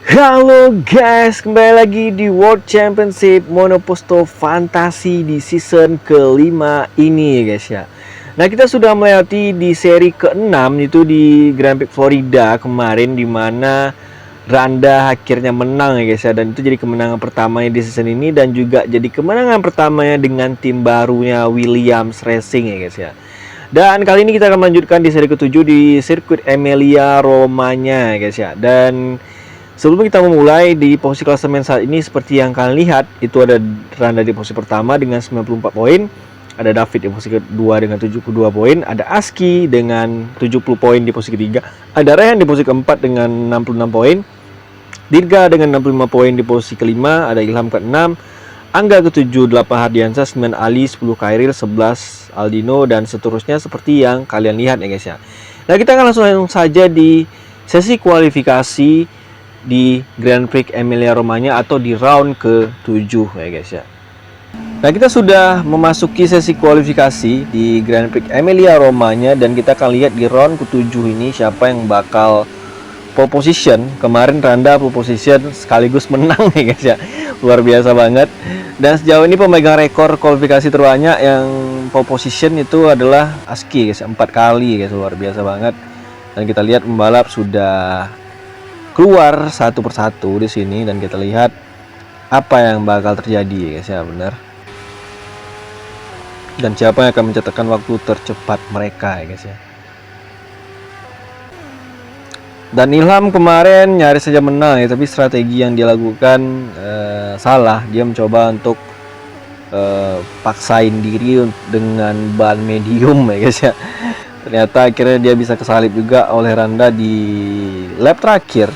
Halo guys, kembali lagi di World Championship Monoposto Fantasi di season kelima ini guys ya. Nah, kita sudah melewati di seri ke-6 itu di Grand Prix Florida kemarin, dimana Randa akhirnya menang ya guys ya. Dan itu jadi kemenangan pertamanya di season ini, dan juga jadi kemenangan pertamanya dengan tim barunya Williams Racing ya guys ya. Dan kali ini kita akan melanjutkan di seri ke-7 di sirkuit Emilia Romagna ya guys ya. Dan sebelum kita memulai, di posisi klasemen saat ini seperti yang kalian lihat, itu ada Randa di posisi pertama dengan 94 poin, ada David di posisi kedua dengan 72 poin, ada Aski dengan 70 poin di posisi ketiga, ada Rehan di posisi keempat dengan 66 poin, Dirga dengan 65 poin di posisi kelima, ada Ilham ke-6, Angga ke-7, 8 Hardiansyah, 9 Ali, 10 Khairil, 11 Aldino, dan seterusnya seperti yang kalian lihat ya guys ya. Nah, kita akan langsung saja di sesi kualifikasi di Grand Prix Emilia Romagna atau di round ke-7 ya guys ya. Nah, kita sudah memasuki sesi kualifikasi di Grand Prix Emilia Romagna, dan kita akan lihat di round ke-7 ini siapa yang bakal pole position. Kemarin Randa pole position sekaligus menang ya guys ya. Luar biasa banget. Dan sejauh ini pemegang rekor kualifikasi terbanyak yang pole position itu adalah Aski guys, 4 kali guys, luar biasa banget. Dan kita lihat pembalap sudah keluar satu persatu di sini, dan kita lihat apa yang bakal terjadi guys ya, benar. Dan siapa yang akan mencatatkan waktu tercepat mereka ya guys ya. Dan Ilham kemarin nyaris saja menang ya, tapi strategi yang dia lakukan salah. Dia mencoba untuk paksain diri dengan ban medium ya guys ya. Ternyata akhirnya dia bisa kesalip juga oleh Randa di lap terakhir.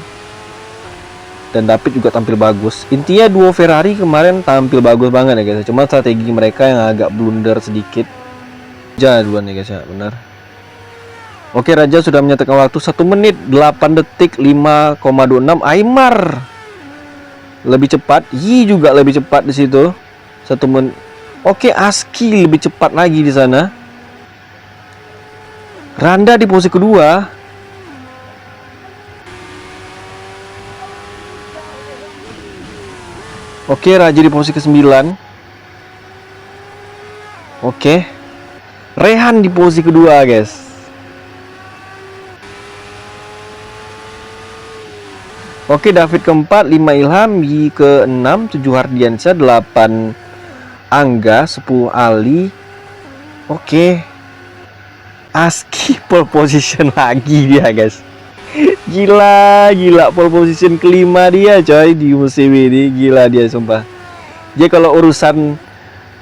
Dan David juga tampil bagus. Intinya duo Ferrari kemarin tampil bagus banget ya guys. Cuma strategi mereka yang agak blunder sedikit. Raja duluan ya guys ya, benar. Oke, Raja sudah menyatakan waktu 1 menit 8 detik 5,26. Aymar lebih cepat. Yi juga lebih cepat di situ. 1 menit. Oke, Aski lebih cepat lagi di sana. Randa di posisi kedua. Oke, Raja di posisi ke-9. Oke. Rehan di posisi kedua, guys. Oke, David keempat, 5 Ilham, Yi ke-6, 7 Hardiansyah, 8 Angga, 10 Ali. Oke. Aski pole position lagi dia, guys. Gila pole position kelima dia coy di musim ini. Gila dia sumpah. Dia kalau urusan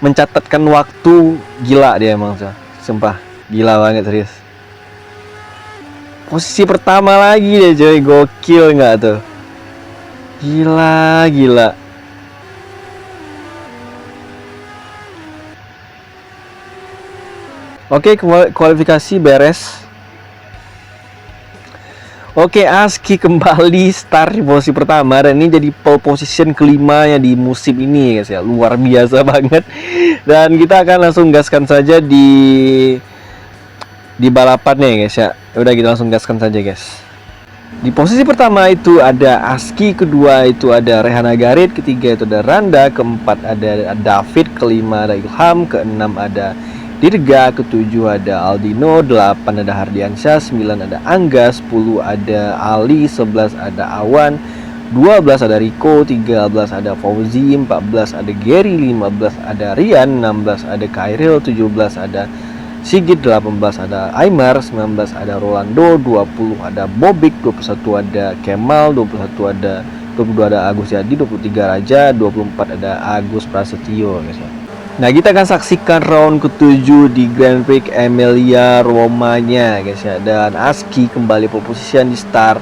mencatatkan waktu gila dia emang coy. Sumpah gila banget serius. Posisi pertama lagi dia coy, gokil nggak tuh? Gila. Oke, kualifikasi beres. Oke, Aski kembali start di posisi pertama, dan ini jadi pole position kelima ya di musim ini guys ya. Luar biasa banget. Dan kita akan langsung gaskan saja di balapannya ya guys ya. Udah, kita langsung gaskan saja guys. Di posisi pertama itu ada Aski, kedua itu ada Rehana Garit, ketiga itu ada Randa, keempat ada David, kelima ada Ilham, keenam ada Dirga, ke-7 ada Aldino, 8 ada Hardiansyah, 9 ada Angga, 10 ada Ali, 11 ada Awan, 12 ada Riko, 13 ada Fauzi, 14 ada Gary, 15 ada Rian, 16 ada Khairil, 17 ada Sigit, 18 ada Aymar, 19 ada Rolando, 20 ada Bobik, 21 ada Kemal, 22 ada Agus Yadi, 23 Raja, 24 ada Agus Prasetyo guys ya. Nah, kita akan saksikan round ke-7 di Grand Prix Emilia Romagna guys ya. Dan Aski kembali pole position di start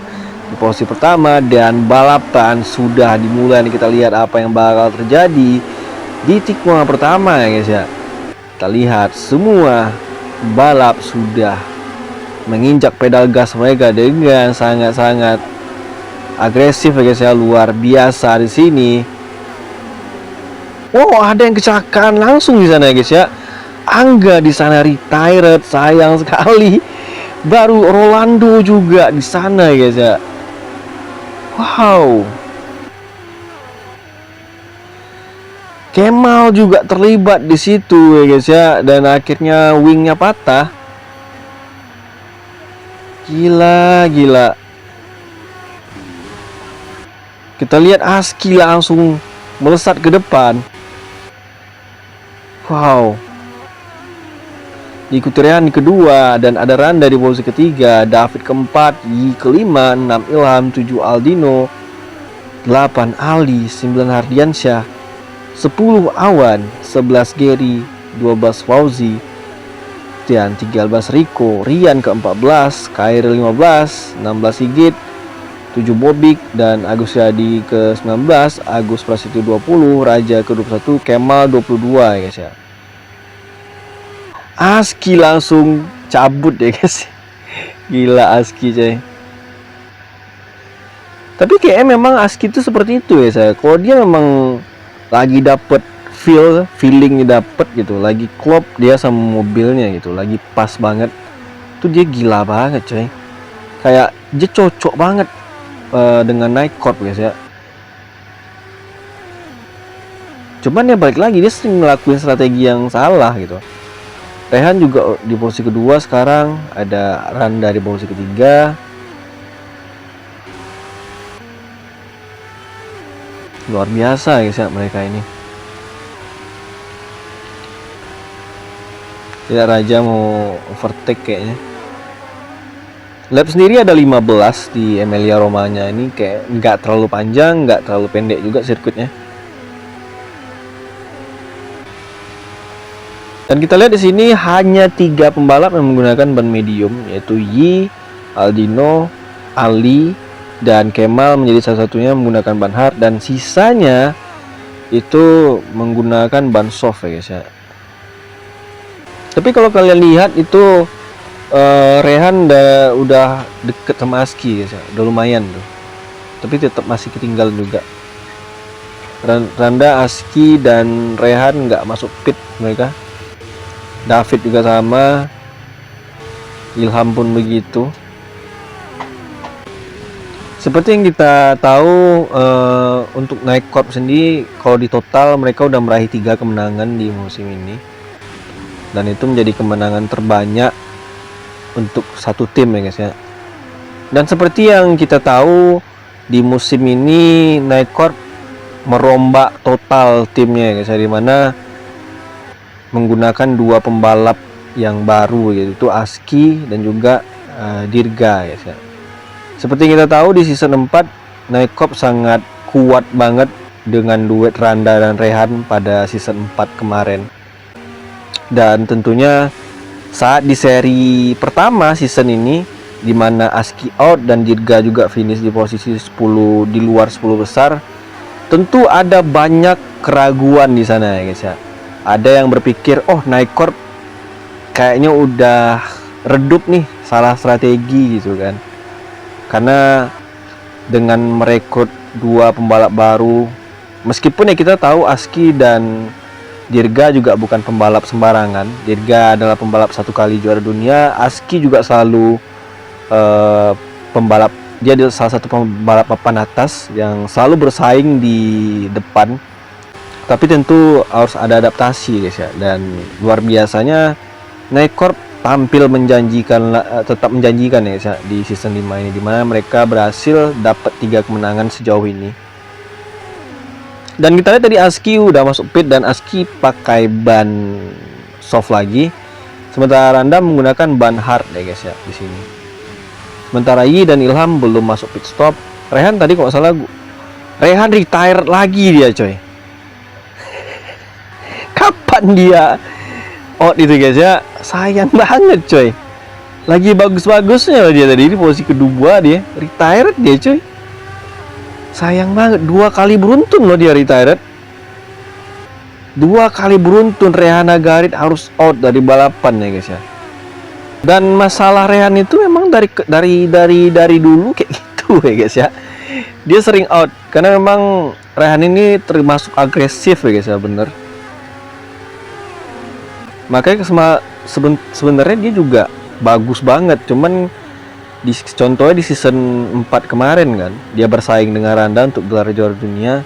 di posisi pertama, dan balapan sudah dimulai. Kita lihat apa yang bakal terjadi di tikungan pertama ya guys ya. Kita lihat semua balap sudah menginjak pedal gas mereka dengan sangat-sangat agresif ya guys ya. Luar biasa di sini. Oh, ada yang kecelakaan langsung di sana ya guys ya. Angga di sana retired, sayang sekali. Baru Rolando juga di sana ya guys ya. Wow. Kemal juga terlibat di situ ya guys ya, dan akhirnya wingnya patah. Gila. Kita lihat Aski langsung melesat ke depan. Wow. Diikuti Rehan di kedua, dan ada Randa di posisi ketiga, David keempat, Yi kelima, 6 Ilham, 7 Aldino, 8 Ali, 9 Hardiansyah, 10 Awan, 11 Gary, 12 Fauzi, dan 13 Rico, Rian ke-14, Khairil 15, 16 Sigit, 7 Bobik, dan Agus Yadi ke-19, Agus Prasetyo 20, Raja ke-21, Kemal 22 ya guys ya. Aski langsung cabut ya guys. Gila Aski coy. Tapi kayaknya memang Aski itu seperti itu ya saya. Kalau dia memang lagi dapet feelingnya dapet gitu, lagi klop dia sama mobilnya gitu, lagi pas banget, tuh dia gila banget coy. Kayak dia cocok banget dengan Night Corp guys ya. Cuman ya balik lagi, dia sering ngelakuin strategi yang salah gitu. Rehan juga di posisi kedua sekarang, ada Randa di posisi ketiga. Luar biasa guys ya mereka ini. Tidak, Raja mau overtake kayaknya. Lap sendiri ada 15 di Emilia Romagna ini, kayak nggak terlalu panjang, nggak terlalu pendek juga sirkuitnya. Dan kita lihat di sini hanya 3 pembalap yang menggunakan ban medium, yaitu Yi, Aldino, Ali, dan Kemal menjadi salah satunya menggunakan ban hard, dan sisanya itu menggunakan ban soft ya guys ya. Tapi kalau kalian lihat itu Rehan udah deket sama Aski guys ya, udah lumayan tuh. Tapi tetap masih ketinggalan juga. Randa, Aski, dan Rehan nggak masuk pit mereka. David juga sama, Ilham pun begitu. Seperti yang kita tahu, untuk Night Corp sendiri, kalau di total mereka udah meraih 3 kemenangan di musim ini, dan itu menjadi kemenangan terbanyak untuk satu tim ya guys ya. Dan seperti yang kita tahu, di musim ini Night Corp merombak total timnya ya guys ya, dimana menggunakan 2 pembalap yang baru, yaitu Aski dan juga Dirga guys ya. Seperti kita tahu di season 4 Night Corp sangat kuat banget dengan duet Randa dan Rehan pada season 4 kemarin. Dan tentunya saat di seri pertama season ini, di mana Aski out dan Dirga juga finish di posisi 10, di luar 10 besar, tentu ada banyak keraguan di sana ya guys ya. Ada yang berpikir, oh Night Corp kayaknya udah redup nih, salah strategi gitu kan. Karena dengan merekrut 2 pembalap baru, meskipun ya kita tahu Aski dan Dirga juga bukan pembalap sembarangan. Dirga adalah pembalap 1 kali juara dunia. Aski juga selalu pembalap, dia adalah salah satu pembalap papan atas yang selalu bersaing di depan. Tapi tentu harus ada adaptasi guys ya. Dan luar biasanya Night Corp tampil menjanjikan, tetap menjanjikan ya guys ya, di season 5 ini, dimana mereka berhasil dapat 3 kemenangan sejauh ini. Dan kita lihat tadi Aski udah masuk pit, dan Aski pakai ban soft lagi, sementara Randa menggunakan ban hard ya guys ya di sini. Sementara Yi dan Ilham belum masuk pit stop. Rehan tadi kok salah, Rehan retire lagi dia coy. Kapan dia out itu guys ya? Sayang banget coy. Lagi bagus-bagusnya dia tadi, di posisi kedua dia retired dia coy. Sayang banget, 2 kali beruntun loh dia retired. 2 kali beruntun Rehan Nagarit harus out dari balapan ya guys ya. Dan masalah Rehan itu memang dari dulu kayak gitu ya guys ya. Dia sering out karena memang Rehan ini termasuk agresif ya guys ya, bener. Makanya sebenarnya dia juga bagus banget, cuman contohnya di season 4 kemarin kan, dia bersaing dengan Randa untuk gelar juara dunia,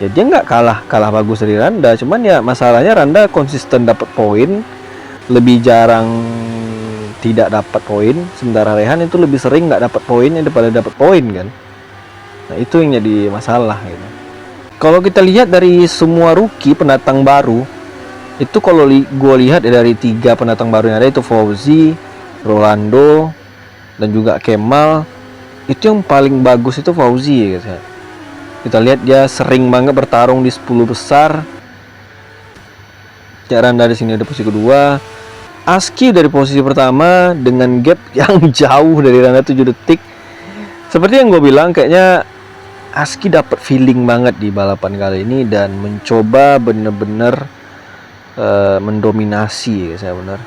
Ya dia nggak kalah bagus dari Randa, cuman ya masalahnya Randa konsisten dapat poin, lebih jarang tidak dapat poin, sementara Rehan itu lebih sering nggak dapat poinnya daripada dapat poin kan. Nah itu yang jadi masalah gitu. Kalau kita lihat dari semua rookie pendatang baru, itu kalau gue lihat ya, dari 3 pendatang baru yang ada itu Fauzi, Rolando, dan juga Kemal, itu yang paling bagus itu Fauzi gitu ya. Kita lihat dia sering banget bertarung di 10 besar. Ya, Randa di sini ada posisi kedua. Aski dari posisi pertama dengan gap yang jauh dari Randa 7 detik. Seperti yang gue bilang, kayaknya Aski dapat feeling banget di balapan kali ini dan mencoba bener-bener mendominasi ya, saya benar.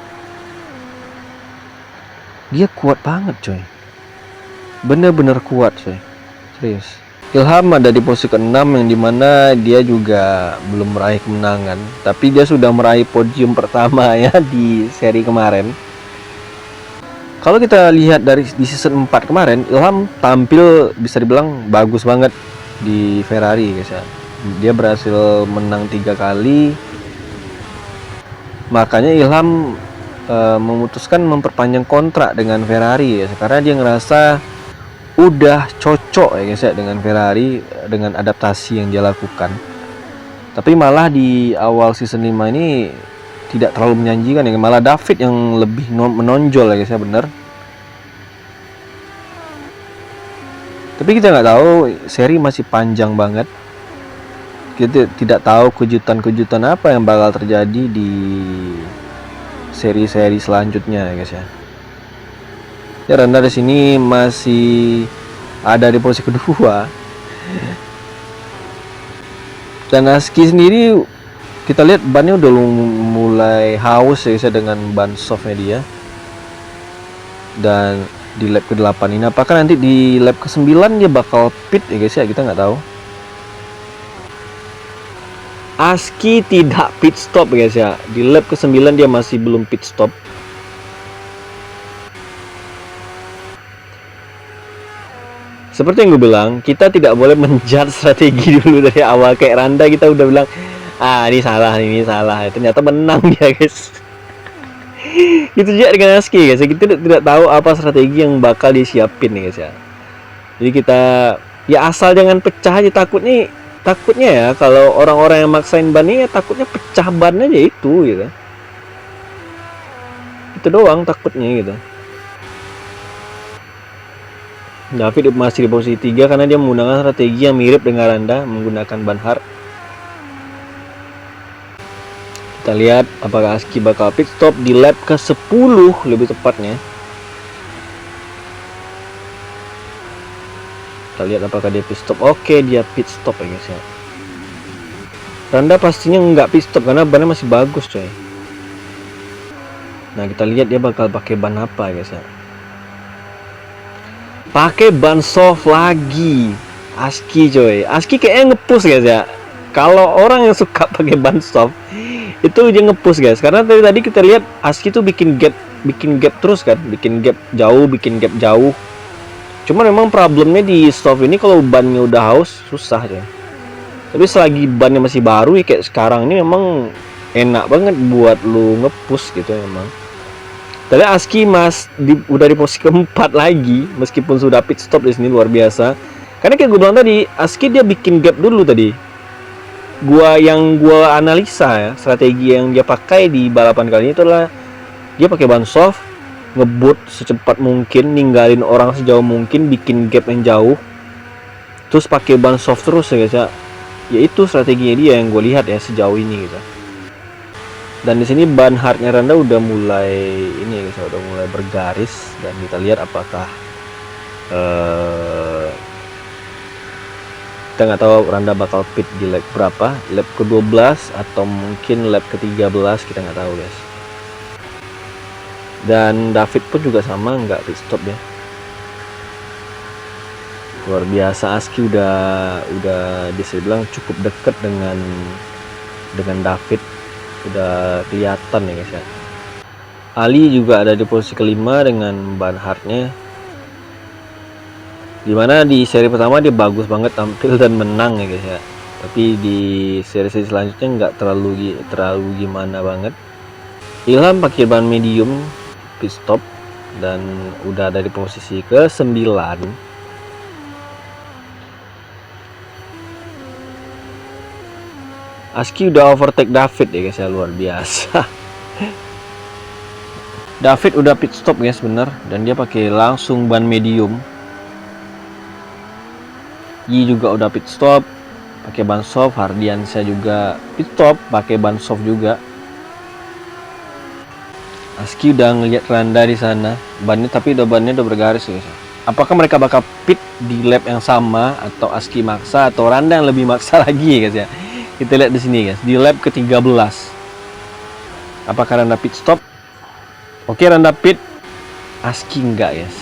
Dia kuat banget coy. Bener-bener kuat coy. Serius. Ilham ada di posisi ke-6 yang dimana dia juga belum meraih kemenangan, tapi dia sudah meraih podium pertama ya di seri kemarin. Kalau kita lihat dari di season 4 kemarin, Ilham tampil bisa dibilang bagus banget di Ferrari guys ya. Dia berhasil menang 3 kali. Makanya Ilham memutuskan memperpanjang kontrak dengan Ferrari ya, karena dia ngerasa udah cocok ya guys ya dengan Ferrari, dengan adaptasi yang dia lakukan. Tapi malah di awal season 5 ini tidak terlalu menjanjikan ya, malah David yang lebih menonjol ya guys ya, bener. Tapi kita nggak tahu, seri masih panjang banget. Kita tidak tahu kejutan-kejutan apa yang bakal terjadi di seri-seri selanjutnya ya guys ya. Ya, Randa di sini masih ada di posisi kedua. Dan Aski sendiri kita lihat bannya udah mulai haus ya guys, dengan ban softnya dia. Dan di lap ke-8 ini apakah nanti di lap ke-9 dia bakal pit ya guys ya, kita nggak tahu. Aski tidak pit stop guys ya. Di lap ke-9 dia masih belum pit stop. Seperti yang gue bilang, kita tidak boleh menjudge strategi dulu dari awal. Kayak Randa kita udah bilang, ini salah, ternyata menang dia guys. Gitu juga dengan Aski guys, kita tidak tahu apa strategi yang bakal disiapin nih guys ya. Jadi kita ya asal jangan pecah aja, takutnya ya kalau orang-orang yang maksain ban ini ya takutnya pecah ban aja itu gitu. Itu doang takutnya gitu. David masih di posisi 3 karena dia menggunakan strategi yang mirip dengan Randa, menggunakan ban hard. Kita lihat apakah Aski bakal pit stop di lap ke-10 lebih tepatnya. Kita lihat apakah dia pit stop. Oke, dia pit stop ya guys ya. Randa pastinya nggak pit stop karena bannya masih bagus coy. Nah, kita lihat dia bakal pakai ban apa ya guys ya. Pakai ban soft lagi Aski coy. Aski kayaknya ngepush guys ya. Kalau orang yang suka pakai ban soft itu dia ngepush guys, karena tadi kita lihat Aski tuh bikin gap terus kan, bikin gap jauh. Cuman memang problemnya di soft ini kalau bannya udah haus susah coy. Tapi selagi bannya masih baru ya kayak sekarang ini memang enak banget buat lu ngepush gitu memang. Tadi Aski udah di posisi ke-4 lagi, meskipun sudah pit stop di sini, luar biasa. Karena kayak gue bilang tadi, Aski dia bikin gap dulu tadi. Yang gua analisa ya, strategi yang dia pakai di balapan kali ini itulah dia pakai ban soft, ngebut secepat mungkin, ninggalin orang sejauh mungkin, bikin gap yang jauh. Terus pakai ban soft terus ya guys ya. Ya itu strateginya dia yang gue lihat ya sejauh ini gitu. Dan di sini ban hardnya Randa udah mulai ini guys, udah mulai bergaris, dan kita lihat apakah kita nggak tahu Randa bakal pit di lap berapa, lap ke-12 atau mungkin lap ke-13, kita nggak tahu guys. Dan David pun juga sama, nggak pit stop ya. Luar biasa, Aski udah bisa bilang cukup dekat dengan David, udah kelihatan ya guys ya. Ali juga ada di posisi ke-5 dengan ban hardnya, dimana di seri pertama dia bagus banget tampil dan menang ya guys ya. Tapi di seri selanjutnya nggak terlalu gimana banget. Ilham pakai ban medium pit stop dan udah ada di posisi ke-9. Aski udah overtake David ya guys ya, luar biasa. David udah pit stop guys, bener, dan dia pakai langsung ban medium. Yi juga udah pit stop pakai ban soft, Hardiansyah juga pit stop pakai ban soft juga. Aski udah ngeliat Randa di sana, bannya udah bergaris guys. Apakah mereka bakal pit di lap yang sama atau Aski maksa atau Randa yang lebih maksa lagi guys ya? Kita lihat di sini guys, di lap ke-13. Apakah Randa pit stop? Oke, Randa pit, Aski enggak guys.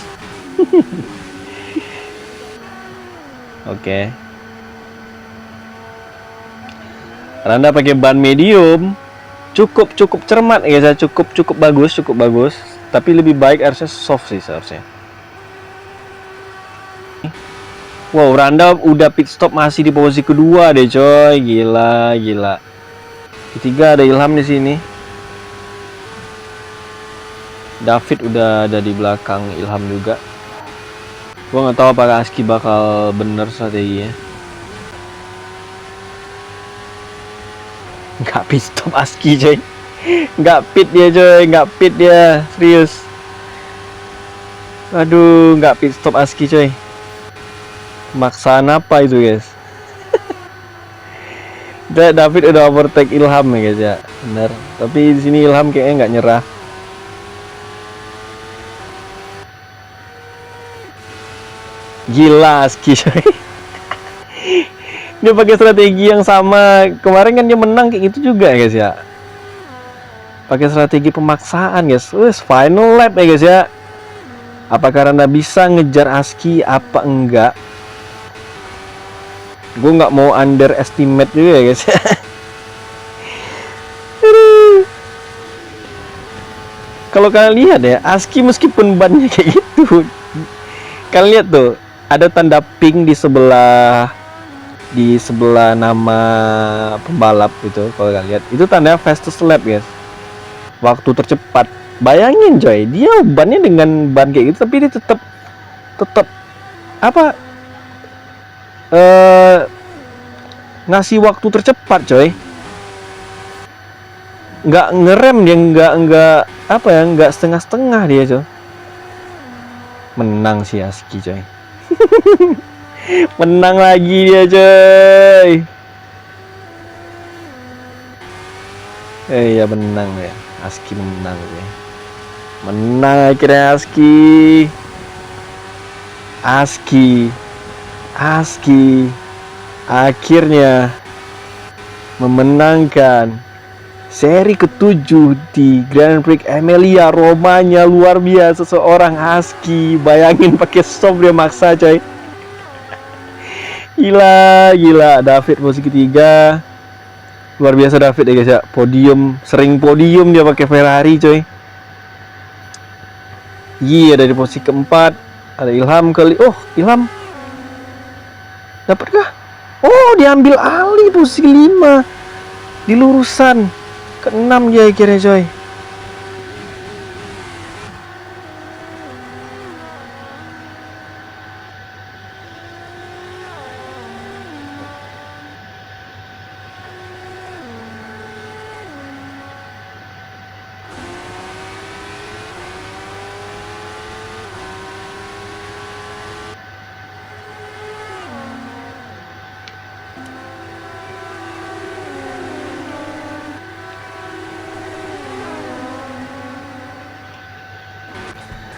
Oke. Randa pakai ban medium, cukup cermat ya guys, cukup bagus. Tapi lebih baik harusnya soft sih seharusnya. Wow, Randa udah pit stop masih di posisi kedua deh coy, gila. Ketiga ada Ilham di sini. David udah ada di belakang Ilham juga. Gua nggak tahu apakah Aski bakal bener strateginya. Nggak pit stop Aski coy. Nggak pit dia, serius. Aduh, nggak pit stop Aski coy. Maksaan apa itu guys? David udah overtake Ilham ya guys ya, bener. Tapi di sini Ilham kayaknya nggak nyerah. Gila Aski coy. Dia pakai strategi yang sama. Kemarin kan dia menang kayak gitu juga ya guys ya. Pakai strategi pemaksaan guys. Wes final lap ya guys ya. Apakah Randa bisa ngejar Aski apa enggak? Gue nggak mau underestimate juga ya guys ya. Kalau kalian lihat ya, Aski meskipun bannya kayak gitu, kalian lihat tuh, ada tanda pink di sebelah nama pembalap gitu. Kalau kalian lihat, itu tanda fastest lap guys, waktu tercepat. Bayangin coy, dia bannya dengan ban kayak gitu, tapi dia tetap apa? Ngasih waktu tercepat coy. Nggak ngerem dia, nggak setengah-setengah dia coy. Menang si Aski coy. Menang lagi dia coy. Iya menang ya, Aski menang ya. Menang akhirnya Aski akhirnya memenangkan seri ke-7 di Grand Prix Emilia Romagna. Luar biasa seorang Aski. Bayangin pakai stop dia maksa coy. Gila. David posisi ketiga. Luar biasa David ya guys ya. Sering podium dia pakai Ferrari coy. Iya, dari posisi keempat ada Ilham Ilham dapatkah? Oh, diambil alih posisi kelima di lurusan ke-6 dia akhirnya coy.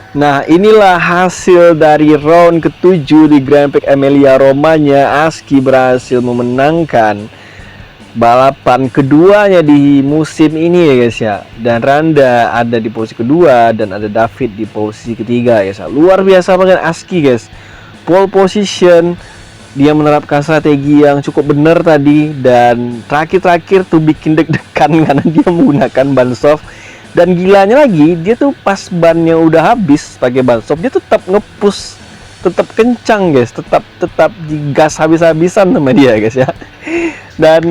Nah, inilah hasil dari round ke-7 di Grand Prix Emilia Romagna. Aski berhasil memenangkan balapan keduanya di musim ini ya guys ya. Dan Randa ada di posisi kedua dan ada David di posisi ketiga ya guys. Luar biasa banget Aski guys. Pole position, dia menerapkan strategi yang cukup benar tadi, dan terakhir tuh bikin deg-degan karena dia menggunakan ban soft. Dan gilanya lagi, dia tuh pas bannya udah habis pakai ban soft, dia tetap nge-push tetap kencang guys, tetap digas habis-habisan sama dia guys ya. Dan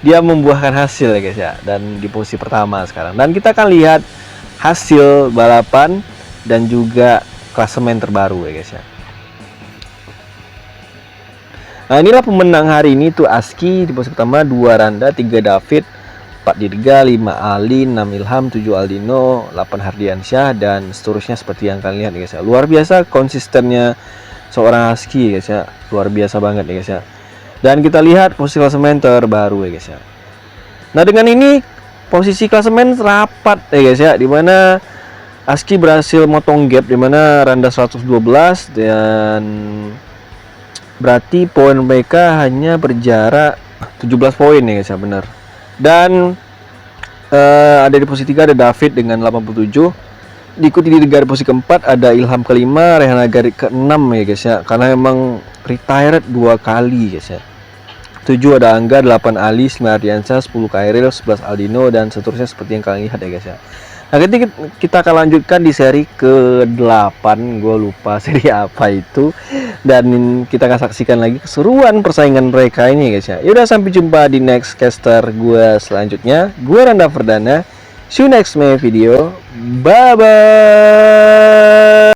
dia membuahkan hasil ya guys ya, dan di posisi pertama sekarang. Dan kita akan lihat hasil balapan dan juga klasemen terbaru ya guys ya. Nah, inilah pemenang hari ini tuh Aski di posisi pertama, 2 Randa, 3 David, 4 Dirga, 5 Ali, 6 Ilham, 7 Aldino, 8 Hardiansyah, dan seterusnya seperti yang kalian lihat ya guys ya. Luar biasa konsistennya seorang Aski ya guys ya, luar biasa banget ya guys ya. Dan kita lihat posisi klasemen terbaru ya guys ya. Nah, dengan ini posisi klasemen rapat ya guys ya, dimana Aski berhasil motong gap, dimana Randa 112, dan berarti poin mereka hanya berjarak 17 poin ya guys ya, benar. Dan ada di posisi 3 ada David dengan 87, diikuti di negara posisi keempat ada Ilham kelima, Rehan Agari ke-6 ya guys ya, karena emang retired 2 kali guys ya. 7 ada Angga, 8 Ali, 9 Ardiansyah, 10 Kairil, 11 Aldino, dan seterusnya seperti yang kalian lihat ya guys ya. Nah, kita akan lanjutkan di seri ke-8, gue lupa seri apa itu, dan kita akan saksikan lagi keseruan persaingan mereka ini guys ya. Yaudah, sampai jumpa di next caster gue selanjutnya. Gue Randa Ferdana, see you next my video, bye bye.